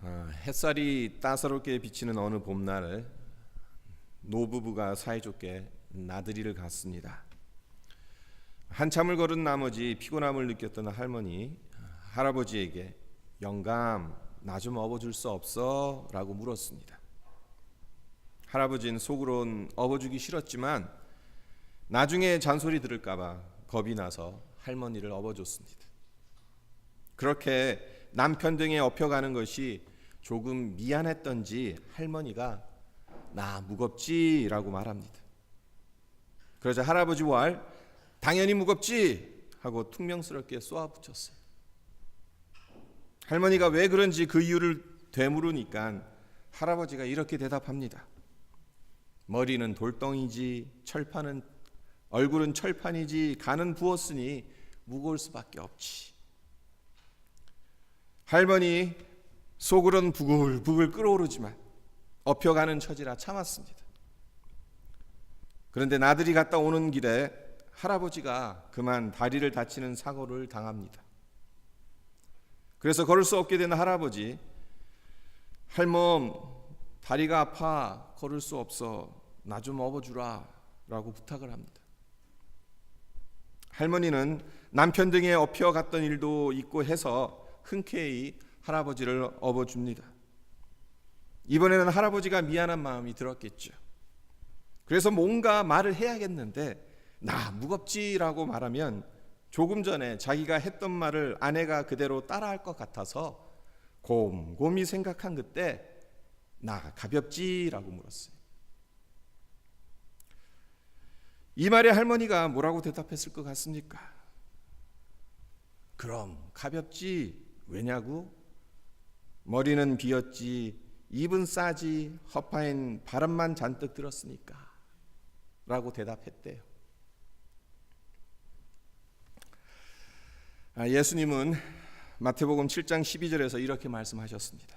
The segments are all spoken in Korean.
햇살이 따사롭게 비치는 어느 봄날 노부부가 사이좋게 나들이를 갔습니다. 한참을 걸은 나머지 피곤함을 느꼈던 할머니 할아버지에게 영감 나 좀 업어줄 수 없어? 라고 물었습니다. 할아버지는 속으론 업어주기 싫었지만 나중에 잔소리 들을까봐 겁이 나서 할머니를 업어줬습니다. 그렇게 남편 등에 업혀가는 것이 조금 미안했던지 할머니가 나 무겁지? 라고 말합니다. 그러자 할아버지 왈 당연히 무겁지? 하고 퉁명스럽게 쏘아붙였어요. 할머니가 왜 그런지 그 이유를 되물으니까 할아버지가 이렇게 대답합니다. 머리는 돌덩이지 얼굴은 철판이지 간은 부었으니 무거울 수밖에 없지. 할머니 속으론 부글부글 끓어오르지만 업혀가는 처지라 참았습니다. 그런데 나들이 갔다 오는 길에 할아버지가 그만 다리를 다치는 사고를 당합니다. 그래서 걸을 수 없게 된 할아버지, 할멈 다리가 아파 걸을 수 없어 나 좀 업어주라 라고 부탁을 합니다. 할머니는 남편 등에 업혀갔던 일도 있고 해서 흔쾌히 할아버지를 업어줍니다. 이번에는 할아버지가 미안한 마음이 들었겠죠. 그래서 뭔가 말을 해야겠는데 나 무겁지라고 말하면 조금 전에 자기가 했던 말을 아내가 그대로 따라할 것 같아서 곰곰이 생각한 그때 나 가볍지라고 물었어요. 이 말에 할머니가 뭐라고 대답했을 것 같습니까? 그럼 가볍지 왜냐고? 머리는 비었지 입은 싸지 허파엔 바람만 잔뜩 들었으니까 라고 대답했대요. 예수님은 마태복음 7장 12절에서 이렇게 말씀하셨습니다.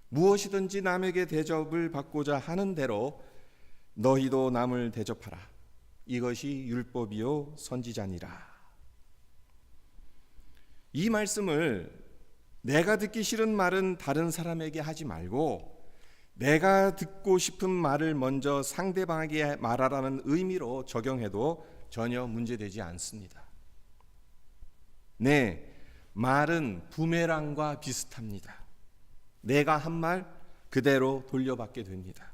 무엇이든지 남에게 대접을 받고자 하는 대로 너희도 남을 대접하라. 이것이 율법이요 선지자니라. 이 말씀을 내가 듣기 싫은 말은 다른 사람에게 하지 말고 내가 듣고 싶은 말을 먼저 상대방에게 말하라는 의미로 적용해도 전혀 문제되지 않습니다. 네, 말은 부메랑과 비슷합니다. 내가 한 말 그대로 돌려받게 됩니다.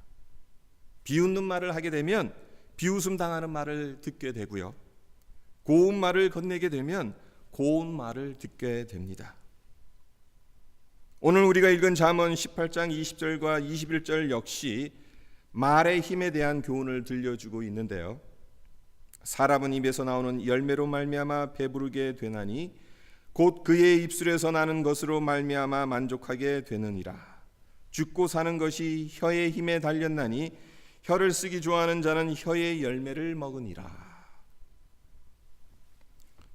비웃는 말을 하게 되면 비웃음 당하는 말을 듣게 되고요. 고운 말을 건네게 되면 고운 말을 듣게 됩니다. 오늘 우리가 읽은 잠언 18장 20절과 21절 역시 말의 힘에 대한 교훈을 들려주고 있는데요. 사람은 입에서 나오는 열매로 말미암아 배부르게 되나니 곧 그의 입술에서 나는 것으로 말미암아 만족하게 되느니라. 죽고 사는 것이 혀의 힘에 달렸나니 혀를 쓰기 좋아하는 자는 혀의 열매를 먹으니라.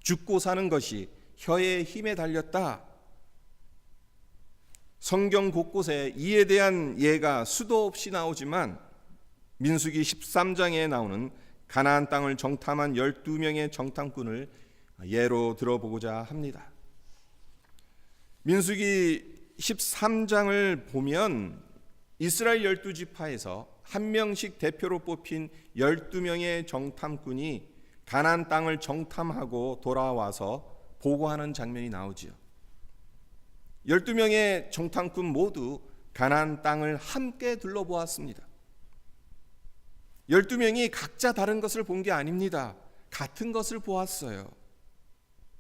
죽고 사는 것이 혀의 힘에 달렸다. 성경 곳곳에 이에 대한 예가 수도 없이 나오지만 민수기 13장에 나오는 가나안 땅을 정탐한 12명의 정탐꾼을 예로 들어보고자 합니다. 민수기 13장을 보면 이스라엘 12지파에서 한 명씩 대표로 뽑힌 12명의 정탐꾼이 가나안 땅을 정탐하고 돌아와서 보고하는 장면이 나오지요. 12명의 정탐꾼 모두 가나안 땅을 함께 둘러보았습니다. 12명이 각자 다른 것을 본 게 아닙니다. 같은 것을 보았어요.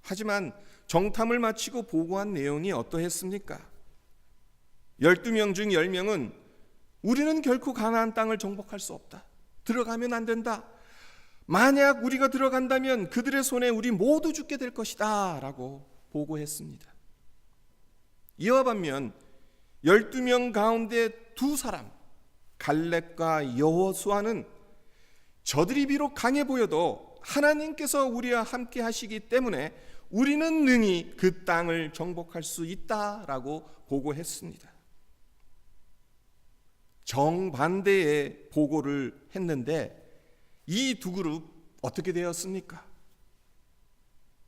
하지만 정탐을 마치고 보고한 내용이 어떠했습니까? 12명 중 10명은 우리는 결코 가나안 땅을 정복할 수 없다. 들어가면 안 된다. 만약 우리가 들어간다면 그들의 손에 우리 모두 죽게 될 것이다 라고 보고했습니다. 이와 반면 12명 가운데 두 사람 갈렙과 여호수아는 저들이 비록 강해 보여도 하나님께서 우리와 함께 하시기 때문에 우리는 능히 그 땅을 정복할 수 있다라고 보고했습니다. 정반대의 보고를 했는데 이 두 그룹 어떻게 되었습니까?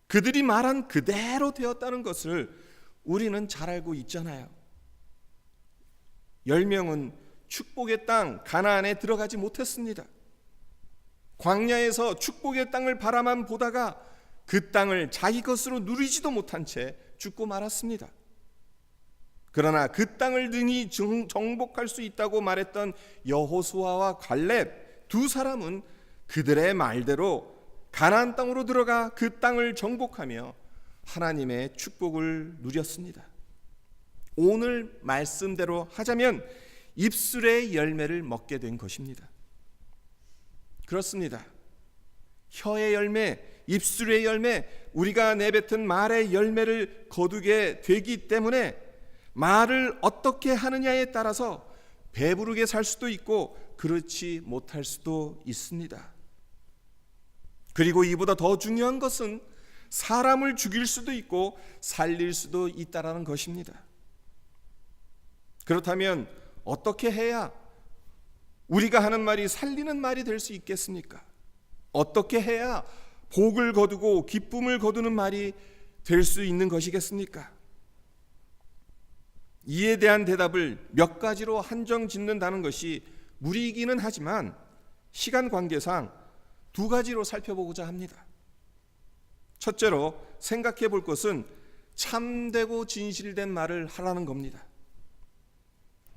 그들이 말한 그대로 되었다는 것을 우리는 잘 알고 있잖아요. 10명은 축복의 땅 가나안에 들어가지 못했습니다. 광야에서 축복의 땅을 바라만 보다가 그 땅을 자기 것으로 누리지도 못한 채 죽고 말았습니다. 그러나 그 땅을 능히 정복할 수 있다고 말했던 여호수아와 갈렙 두 사람은 그들의 말대로 가나안 땅으로 들어가 그 땅을 정복하며 하나님의 축복을 누렸습니다. 오늘 말씀대로 하자면 입술의 열매를 먹게 된 것입니다. 그렇습니다. 혀의 열매, 입술의 열매, 우리가 내뱉은 말의 열매를 거두게 되기 때문에 말을 어떻게 하느냐에 따라서 배부르게 살 수도 있고 그렇지 못할 수도 있습니다. 그리고 이보다 더 중요한 것은 사람을 죽일 수도 있고 살릴 수도 있다라는 것입니다. 그렇다면 어떻게 해야 우리가 하는 말이 살리는 말이 될 수 있겠습니까? 어떻게 해야 복을 거두고 기쁨을 거두는 말이 될 수 있는 것이겠습니까? 이에 대한 대답을 몇 가지로 한정 짓는다는 것이 무리이기는 하지만 시간 관계상 두 가지로 살펴보고자 합니다. 첫째로 생각해 볼 것은 참되고 진실된 말을 하라는 겁니다.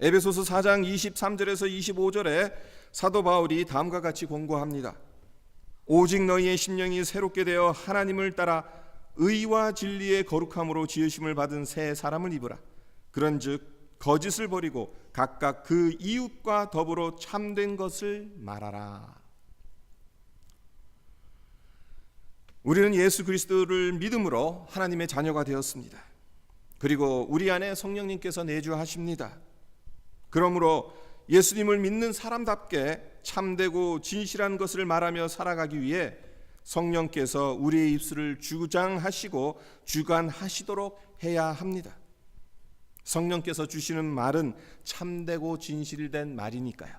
에베소서 4장 23절에서 25절에 사도 바울이 다음과 같이 권고합니다. 오직 너희의 심령이 새롭게 되어 하나님을 따라 의와 진리의 거룩함으로 지으심을 받은 새 사람을 입으라. 그런즉 거짓을 버리고 각각 그 이웃과 더불어 참된 것을 말하라. 우리는 예수 그리스도를 믿음으로 하나님의 자녀가 되었습니다. 그리고 우리 안에 성령님께서 내주하십니다. 그러므로 예수님을 믿는 사람답게 참되고 진실한 것을 말하며 살아가기 위해 성령께서 우리의 입술을 주장하시고 주관하시도록 해야 합니다. 성령께서 주시는 말은 참되고 진실된 말이니까요.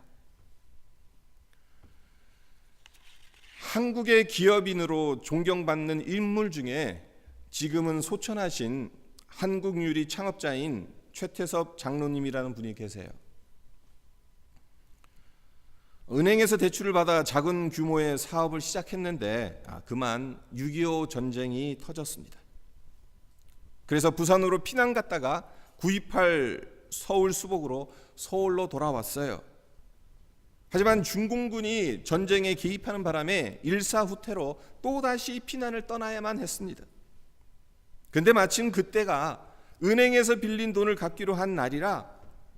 한국의 기업인으로 존경받는 인물 중에 지금은 소천하신 한국유리 창업자인 최태섭 장로님이라는 분이 계세요. 은행에서 대출을 받아 작은 규모의 사업을 시작했는데 그만 6.25 전쟁이 터졌습니다. 그래서 부산으로 피난 갔다가 9.28 서울 수복으로 서울로 돌아왔어요. 하지만 중공군이 전쟁에 개입하는 바람에 일사후퇴로 또다시 피난을 떠나야만 했습니다. 근데 마침 그때가 은행에서 빌린 돈을 갚기로 한 날이라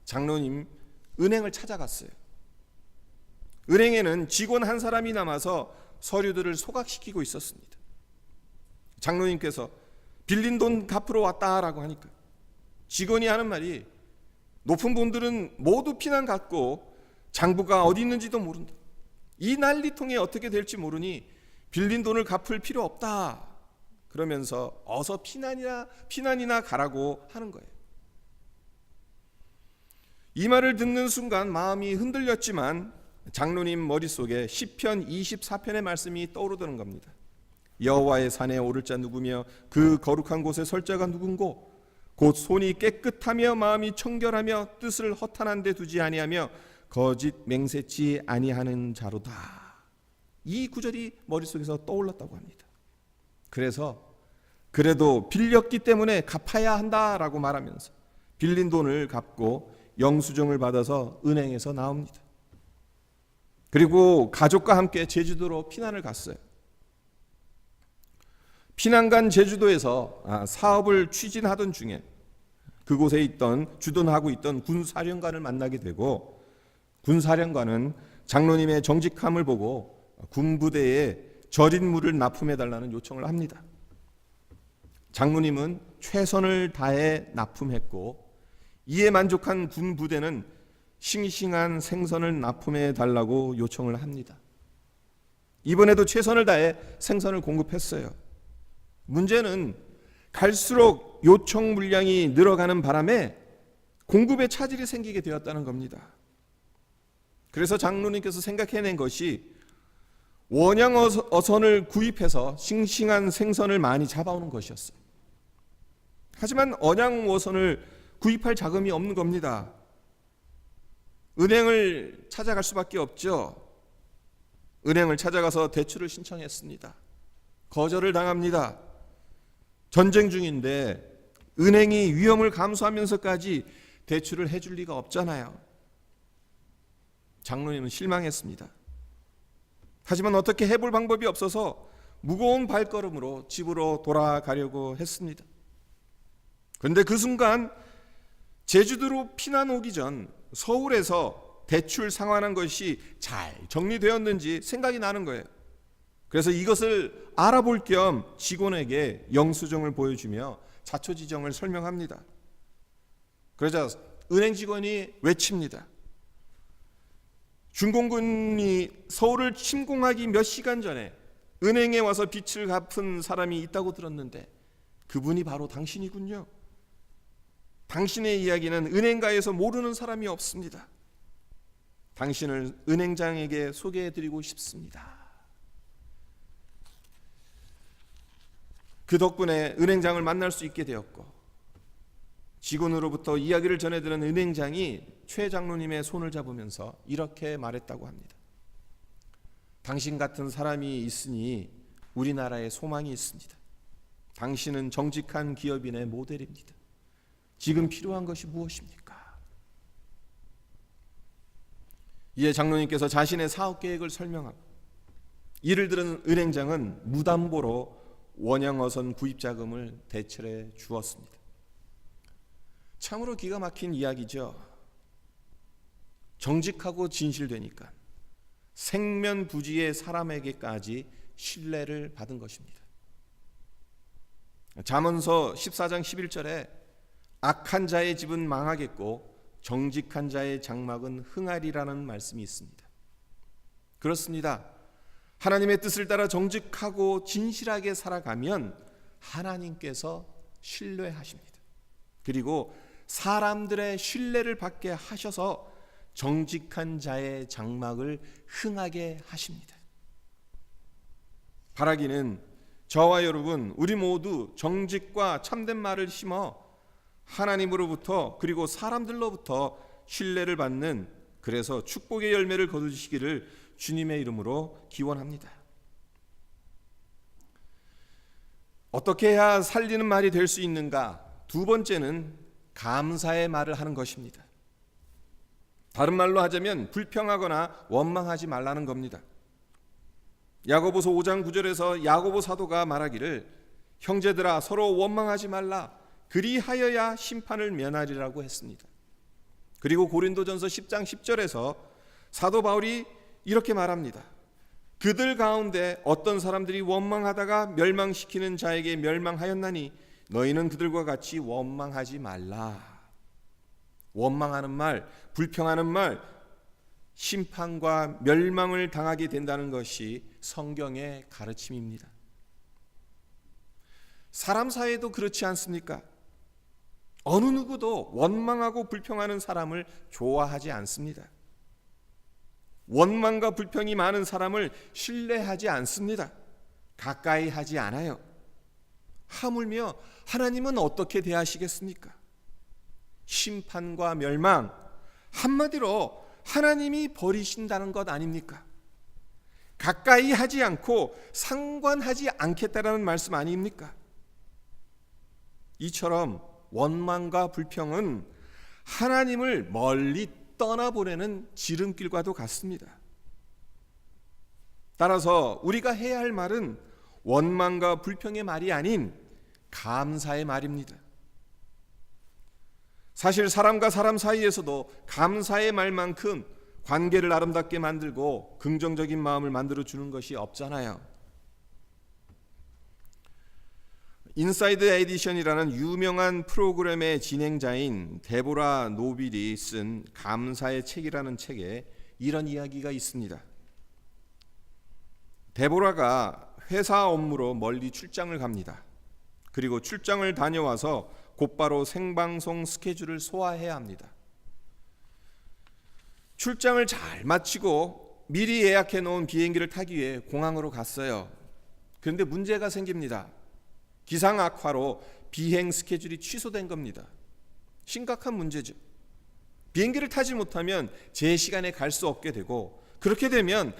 장로님 은행을 찾아갔어요. 은행에는 직원 한 사람이 남아서 서류들을 소각시키고 있었습니다. 장로님께서 빌린 돈 갚으러 왔다라고 하니까 직원이 하는 말이 높은 분들은 모두 피난 갔고 장부가 어디 있는지도 모른다. 이 난리통에 어떻게 될지 모르니 빌린 돈을 갚을 필요 없다. 그러면서 어서 피난이나 가라고 하는 거예요. 이 말을 듣는 순간 마음이 흔들렸지만 장로님 머릿속에 시편 24편의 말씀이 떠오르는 겁니다. 여호와의 산에 오를 자 누구며 그 거룩한 곳에 설 자가 누군고 곧 손이 깨끗하며 마음이 청결하며 뜻을 허탄한 데 두지 아니하며 거짓 맹세치 아니하는 자로다. 이 구절이 머릿속에서 떠올랐다고 합니다. 그래서 그래도 빌렸기 때문에 갚아야 한다라고 말하면서 빌린 돈을 갚고 영수증을 받아서 은행에서 나옵니다. 그리고 가족과 함께 제주도로 피난을 갔어요. 피난 간 제주도에서 사업을 추진하던 중에 그곳에 주둔하고 있던 군사령관을 만나게 되고 군사령관은 장로님의 정직함을 보고 군부대에 절인 물을 납품해달라는 요청을 합니다. 장로님은 최선을 다해 납품했고 이에 만족한 군부대는 싱싱한 생선을 납품해달라고 요청을 합니다. 이번에도 최선을 다해 생선을 공급했어요. 문제는 갈수록 요청 물량이 늘어가는 바람에 공급에 차질이 생기게 되었다는 겁니다. 그래서 장로님께서 생각해낸 것이 원양 어선을 구입해서 싱싱한 생선을 많이 잡아오는 것이었어요. 하지만 언양 어선을 구입할 자금이 없는 겁니다. 은행을 찾아갈 수밖에 없죠. 은행을 찾아가서 대출을 신청했습니다. 거절을 당합니다. 전쟁 중인데 은행이 위험을 감수하면서까지 대출을 해줄 리가 없잖아요. 장로님은 실망했습니다. 하지만 어떻게 해볼 방법이 없어서 무거운 발걸음으로 집으로 돌아가려고 했습니다. 그런데 그 순간 제주도로 피난 오기 전 서울에서 대출 상환한 것이 잘 정리되었는지 생각이 나는 거예요. 그래서 이것을 알아볼 겸 직원에게 영수증을 보여주며 자초지정을 설명합니다. 그러자 은행 직원이 외칩니다. 중공군이 서울을 침공하기 몇 시간 전에 은행에 와서 빚을 갚은 사람이 있다고 들었는데 그분이 바로 당신이군요. 당신의 이야기는 은행가에서 모르는 사람이 없습니다. 당신을 은행장에게 소개해드리고 싶습니다. 그 덕분에 은행장을 만날 수 있게 되었고, 직원으로부터 이야기를 전해들은 은행장이 최 장로님의 손을 잡으면서 이렇게 말했다고 합니다. 당신 같은 사람이 있으니 우리나라에 소망이 있습니다. 당신은 정직한 기업인의 모델입니다. 지금 필요한 것이 무엇입니까? 이에 장로님께서 자신의 사업 계획을 설명하고, 이를 들은 은행장은 무담보로 원양어선 구입 자금을 대출해 주었습니다. 참으로 기가 막힌 이야기죠. 정직하고 진실되니까 생면부지의 사람에게까지 신뢰를 받은 것입니다. 잠언서 14장 11절에 악한 자의 집은 망하겠고 정직한 자의 장막은 흥하리라는 말씀이 있습니다. 그렇습니다. 하나님의 뜻을 따라 정직하고 진실하게 살아가면 하나님께서 신뢰하십니다. 그리고 사람들의 신뢰를 받게 하셔서 정직한 자의 장막을 흥하게 하십니다. 바라기는 저와 여러분, 우리 모두 정직과 참된 말을 심어 하나님으로부터 그리고 사람들로부터 신뢰를 받는, 그래서 축복의 열매를 거두시기를 주님의 이름으로 기원합니다. 어떻게 해야 살리는 말이 될 수 있는가? 두 번째는 감사의 말을 하는 것입니다. 다른 말로 하자면 불평하거나 원망하지 말라는 겁니다. 야고보서 5장 9절에서 야고보 사도가 말하기를 형제들아 서로 원망하지 말라 그리하여야 심판을 면하리라고 했습니다. 그리고 고린도전서 10장 10절에서 사도 바울이 이렇게 말합니다. 그들 가운데 어떤 사람들이 원망하다가 멸망시키는 자에게 멸망하였나니 너희는 그들과 같이 원망하지 말라. 원망하는 말, 불평하는 말, 심판과 멸망을 당하게 된다는 것이 성경의 가르침입니다. 사람 사이에도 그렇지 않습니까? 어느 누구도 원망하고 불평하는 사람을 좋아하지 않습니다. 원망과 불평이 많은 사람을 신뢰하지 않습니다. 가까이 하지 않아요. 하물며 하나님은 어떻게 대하시겠습니까? 심판과 멸망, 한마디로 하나님이 버리신다는 것 아닙니까? 가까이 하지 않고 상관하지 않겠다라는 말씀 아닙니까? 이처럼 원망과 불평은 하나님을 멀리 떠나보내는 지름길과도 같습니다. 따라서 우리가 해야 할 말은 원망과 불평의 말이 아닌 감사의 말입니다. 사실 사람과 사람 사이에서도 감사의 말만큼 관계를 아름답게 만들고 긍정적인 마음을 만들어 주는 것이 없잖아요. 인사이드 에디션이라는 유명한 프로그램의 진행자인 데보라 노빌이 쓴 감사의 책이라는 책에 이런 이야기가 있습니다. 데보라가 회사 업무로 멀리 출장을 갑니다. 그리고 출장을 다녀와서 곧바로 생방송 스케줄을 소화해야 합니다. 출장을 잘 마치고 미리 예약해 놓은 비행기를 타기 위해 공항으로 갔어요. 그런데 문제가 생깁니다. 기상 악화로 비행 스케줄이 취소된 겁니다. 심각한 문제죠. 비행기를 타지 못하면 제 시간에 갈 수 없게 되고, 그렇게 되면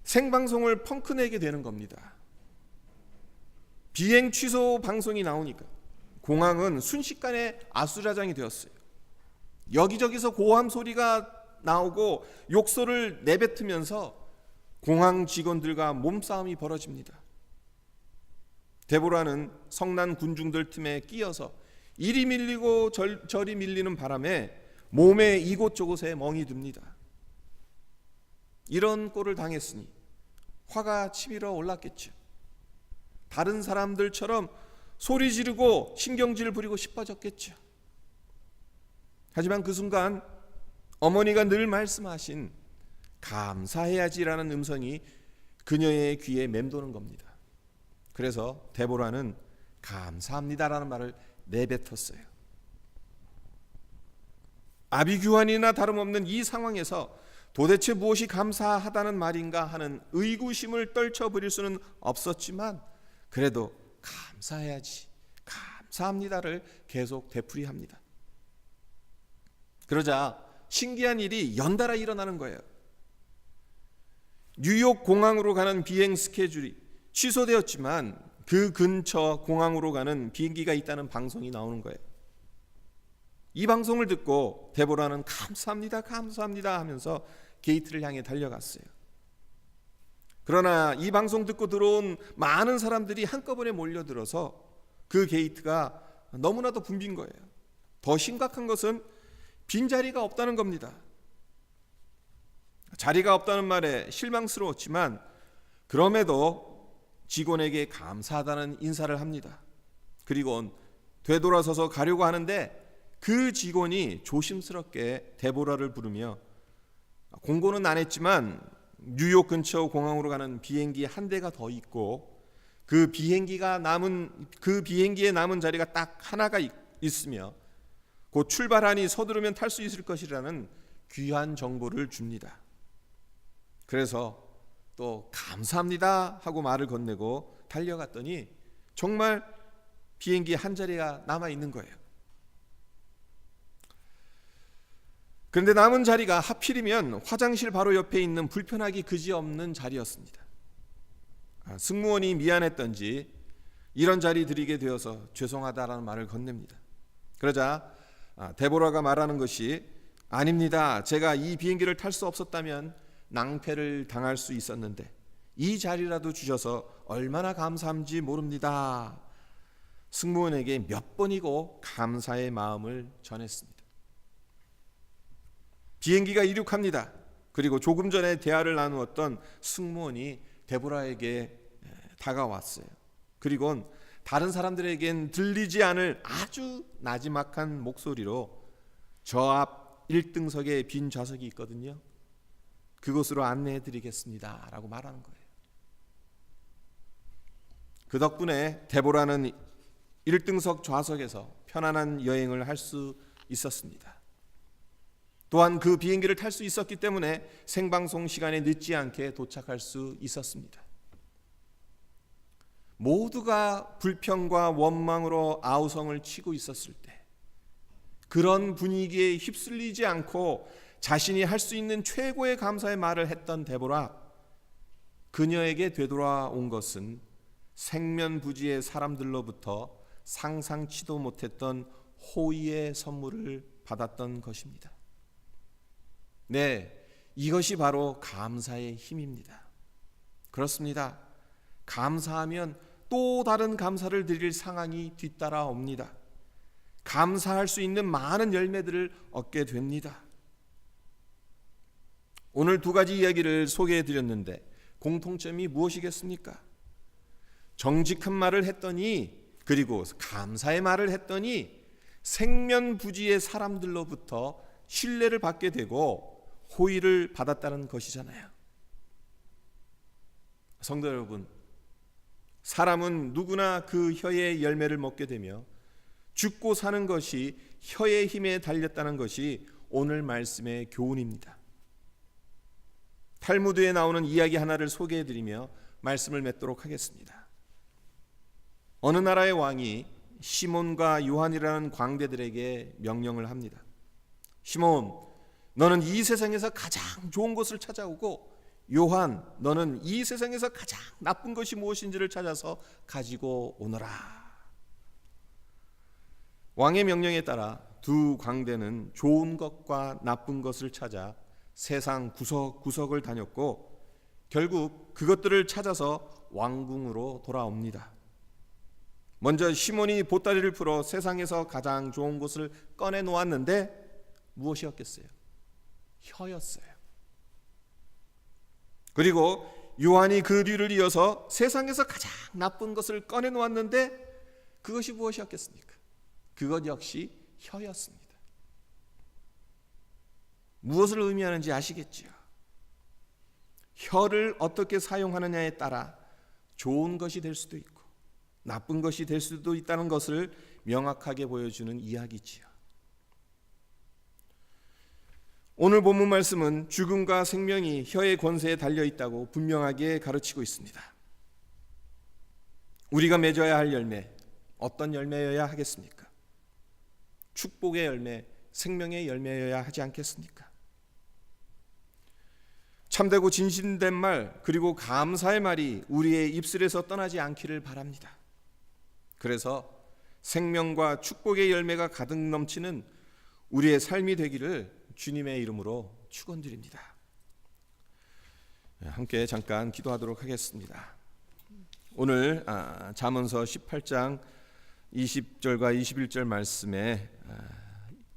생방송을 펑크내게 되는 겁니다. 비행 취소 방송이 나오니까 공항은 순식간에 아수라장이 되었어요. 여기저기서 고함 소리가 나오고 욕설을 내뱉으면서 공항 직원들과 몸싸움이 벌어집니다. 데보라는 성난 군중들 틈에 끼어서 이리 밀리고 저리 밀리는 바람에 몸에 이곳저곳에 멍이 듭니다. 이런 꼴을 당했으니 화가 치밀어 올랐겠죠. 다른 사람들처럼 소리 지르고 신경질 부리고 싶어졌겠죠. 하지만 그 순간 어머니가 늘 말씀하신 감사해야지라는 음성이 그녀의 귀에 맴도는 겁니다. 그래서 데보라는 감사합니다라는 말을 내뱉었어요. 아비규환이나 다름없는 이 상황에서 도대체 무엇이 감사하다는 말인가 하는 의구심을 떨쳐버릴 수는 없었지만, 그래도 감사해야지, 감사합니다를 계속 되풀이합니다. 그러자 신기한 일이 연달아 일어나는 거예요. 뉴욕 공항으로 가는 비행 스케줄이 취소되었지만 그 근처 공항으로 가는 비행기가 있다는 방송이 나오는 거예요. 이 방송을 듣고 데보라는 감사합니다, 감사합니다 하면서 게이트를 향해 달려갔어요. 그러나 이 방송 듣고 들어온 많은 사람들이 한꺼번에 몰려들어서 그 게이트가 너무나도 붐빈 거예요. 더 심각한 것은 빈자리가 없다는 겁니다. 자리가 없다는 말에 실망스러웠지만 그럼에도 직원에게 감사하다는 인사를 합니다. 그리고 되돌아서서 가려고 하는데 그 직원이 조심스럽게 데보라를 부르며, 공고는 안 했지만 뉴욕 근처 공항으로 가는 비행기 한 대가 더 있고 그 비행기에 남은 자리가 딱 하나가 있으며 곧 출발하니 서두르면 탈 수 있을 것이라는 귀한 정보를 줍니다. 그래서 또 감사합니다 하고 말을 건네고 달려갔더니 정말 비행기 한 자리가 남아 있는 거예요. 그런데 남은 자리가 하필이면 화장실 바로 옆에 있는 불편하기 그지없는 자리였습니다. 승무원이 미안했던지 이런 자리 드리게 되어서 죄송하다라는 말을 건넵니다. 그러자 데보라가 말하는 것이, 아닙니다, 제가 이 비행기를 탈 수 없었다면 낭패를 당할 수 있었는데 이 자리라도 주셔서 얼마나 감사한지 모릅니다. 승무원에게 몇 번이고 감사의 마음을 전했습니다. 비행기가 이륙합니다. 그리고 조금 전에 대화를 나누었던 승무원이 데보라에게 다가왔어요. 그리고 다른 사람들에겐 들리지 않을 아주 나지막한 목소리로 저 앞 1등석에 빈 좌석이 있거든요, 그곳으로 안내해 드리겠습니다 라고 말하는 거예요. 그 덕분에 데보라는 1등석 좌석에서 편안한 여행을 할 수 있었습니다. 또한 그 비행기를 탈 수 있었기 때문에 생방송 시간에 늦지 않게 도착할 수 있었습니다. 모두가 불평과 원망으로 아우성을 치고 있었을 때 그런 분위기에 휩쓸리지 않고 자신이 할 수 있는 최고의 감사의 말을 했던 데보라, 그녀에게 되돌아온 것은 생면부지의 사람들로부터 상상치도 못했던 호의의 선물을 받았던 것입니다. 네, 이것이 바로 감사의 힘입니다. 그렇습니다. 감사하면 또 다른 감사를 드릴 상황이 뒤따라옵니다. 감사할 수 있는 많은 열매들을 얻게 됩니다. 오늘 두 가지 이야기를 소개해 드렸는데 공통점이 무엇이겠습니까? 정직한 말을 했더니, 그리고 감사의 말을 했더니 생면부지의 사람들로부터 신뢰를 받게 되고 호의를 받았다는 것이잖아요. 성도 여러분, 사람은 누구나 그 혀의 열매를 먹게 되며 죽고 사는 것이 혀의 힘에 달렸다는 것이 오늘 말씀의 교훈입니다. 탈무드에 나오는 이야기 하나를 소개해드리며 말씀을 맺도록 하겠습니다. 어느 나라의 왕이 시몬과 요한이라는 광대들에게 명령을 합니다. 시몬, 너는 이 세상에서 가장 좋은 것을 찾아오고, 요한, 너는 이 세상에서 가장 나쁜 것이 무엇인지를 찾아서 가지고 오너라. 왕의 명령에 따라 두 광대는 좋은 것과 나쁜 것을 찾아 세상 구석구석을 다녔고, 결국 그것들을 찾아서 왕궁으로 돌아옵니다. 먼저 시몬이 보따리를 풀어 세상에서 가장 좋은 것을 꺼내 놓았는데 무엇이었겠어요? 혀였어요. 그리고 요한이 그 뒤를 이어서 세상에서 가장 나쁜 것을 꺼내 놓았는데 그것이 무엇이었겠습니까? 그것 역시 혀였습니다. 무엇을 의미하는지 아시겠지요? 혀를 어떻게 사용하느냐에 따라 좋은 것이 될 수도 있고 나쁜 것이 될 수도 있다는 것을 명확하게 보여주는 이야기지요. 오늘 본문 말씀은 죽음과 생명이 혀의 권세에 달려있다고 분명하게 가르치고 있습니다. 우리가 맺어야 할 열매, 어떤 열매여야 하겠습니까? 축복의 열매, 생명의 열매여야 하지 않겠습니까? 참되고 진실된 말, 그리고 감사의 말이 우리의 입술에서 떠나지 않기를 바랍니다. 그래서 생명과 축복의 열매가 가득 넘치는 우리의 삶이 되기를 주님의 이름으로 축원드립니다. 함께 잠깐 기도하도록 하겠습니다. 오늘 잠언서 18장 20절과 21절 말씀에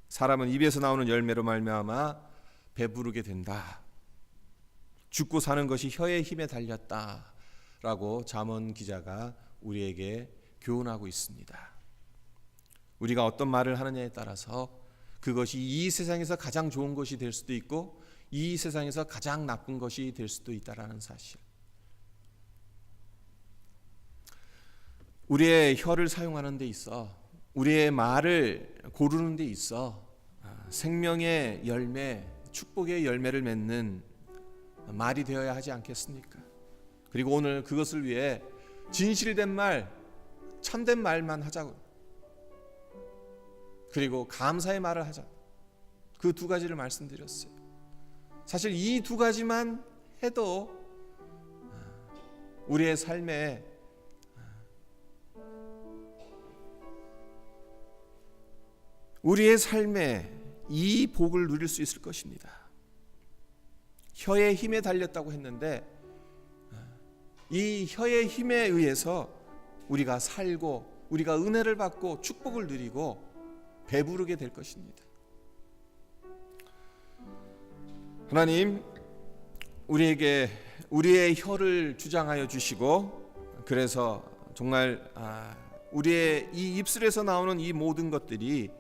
사람은 입에서 나오는 열매로 말미암아 배부르게 된다. 죽고 사는 것이 혀의 힘에 달렸다라고 잠언 기자가 우리에게 교훈하고 있습니다. 우리가 어떤 말을 하느냐에 따라서 그것이 이 세상에서 가장 좋은 것이 될 수도 있고 이 세상에서 가장 나쁜 것이 될 수도 있다라는 사실. 우리의 혀를 사용하는 데 있어, 우리의 말을 고르는 데 있어 생명의 열매, 축복의 열매를 맺는 말이 되어야 하지 않겠습니까? 그리고 오늘 그것을 위해 진실된 말, 참된 말만 하자고, 그리고 감사의 말을 하자, 그 두 가지를 말씀드렸어요. 사실 이 두 가지만 해도 우리의 삶에 이 복을 누릴 수 있을 것입니다. 혀의 힘에 달렸다고 했는데 이 혀의 힘에 의해서 우리가 살고 우리가 은혜를 받고 축복을 누리고 배부르게 될 것입니다. 하나님, 우리에게 우리의 혀를 주장하여 주시고, 그래서 정말 우리의 이 입술에서 나오는 이 모든 것들이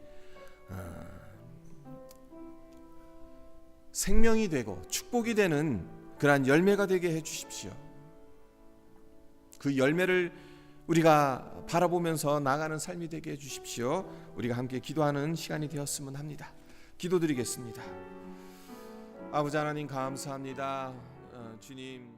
생명이 되고 축복이 되는 그러한 열매가 되게 해 주십시오. 그 열매를 우리가 바라보면서 나가는 삶이 되게 해 주십시오. 우리가 함께 기도하는 시간이 되었으면 합니다. 기도드리겠습니다. 아버지 하나님, 감사합니다. 주님,